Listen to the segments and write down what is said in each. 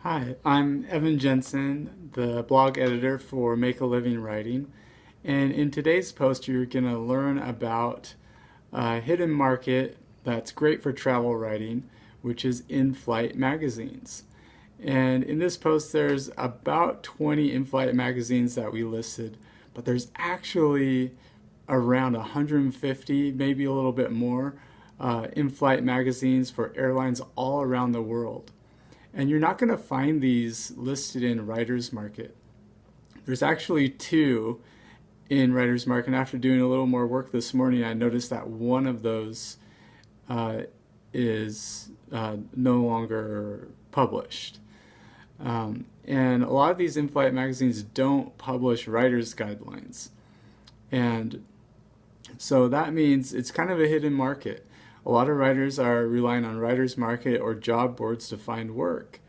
Hi, I'm Evan Jensen, the blog editor for Make a Living Writing. And in today's post, you're going to learn about a hidden market that's great for travel writing, which is in-flight magazines. And in this post, there's about 20 in-flight magazines that we listed, but there's actually around 150, maybe a little bit more, in-flight magazines for airlines all around the world. And you're not going to find these listed in Writer's Market. There's actually two in Writer's Market, and after doing a little more work this morning, I noticed that one of those is no longer published. And a lot of these in-flight magazines don't publish writer's guidelines. And so that means it's kind of a hidden market. A lot of writers are relying on Writer's Market or job boards to find work,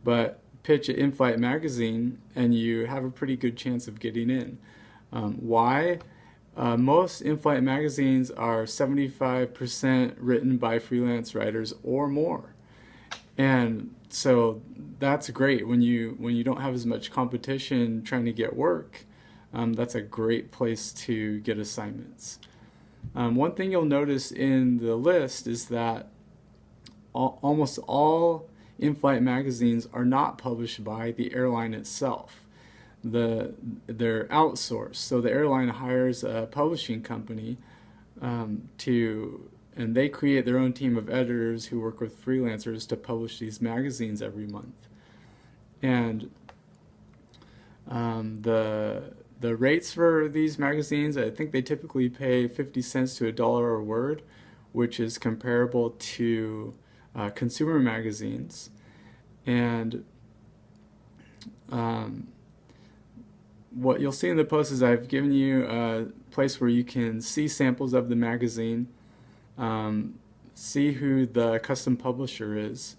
but pitch an in-flight magazine and you have a pretty good chance of getting in. Why? Most in-flight magazines are 75% written by freelance writers or more. And so that's great when you don't have as much competition trying to get work. That's a great place to get assignments. One thing you'll notice in the list is that almost all in-flight magazines are not published by the airline itself. They're outsourced, so the airline hires a publishing company and they create their own team of editors who work with freelancers to publish these magazines every month. And the rates for these magazines, I think they typically pay 50 cents to $1 a word, which is comparable to consumer magazines. And what you'll see in the post is I've given you a place where you can see samples of the magazine, see who the custom publisher is.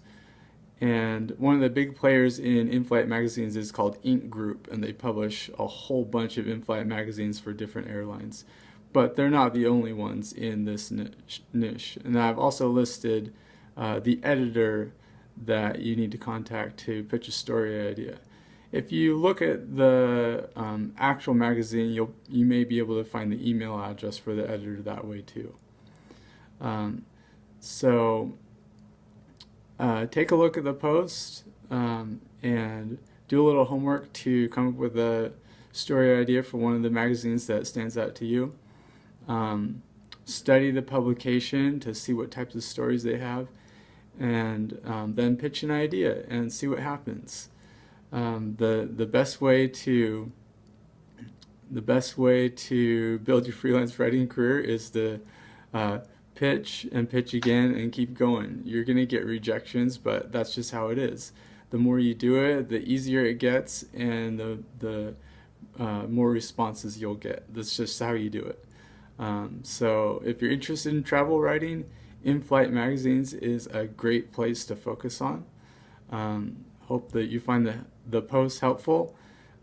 And one of the big players in in-flight magazines is called Ink Group, and they publish a whole bunch of in-flight magazines for different airlines. But they're not the only ones in this niche. And I've also listed the editor that you need to contact to pitch a story idea. If you look at the actual magazine, you may be able to find the email address for the editor that way too. Take a look at the post and do a little homework to come up with a story idea for one of the magazines that stands out to you. Study the publication to see what types of stories they have, and then pitch an idea and see what happens. The best way to build your freelance writing career is to pitch and pitch again and keep going. You're going to get rejections, but that's just how it is. The more you do it, the easier it gets, and the more responses you'll get. That's just how you do it. So if you're interested in travel writing, in-flight magazines is a great place to focus on. Hope that you find the post helpful.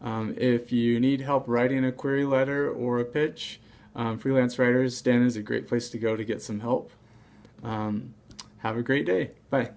If you need help writing a query letter or a pitch, Freelance Writers, Dan is a great place to go to get some help. Have a great day. Bye.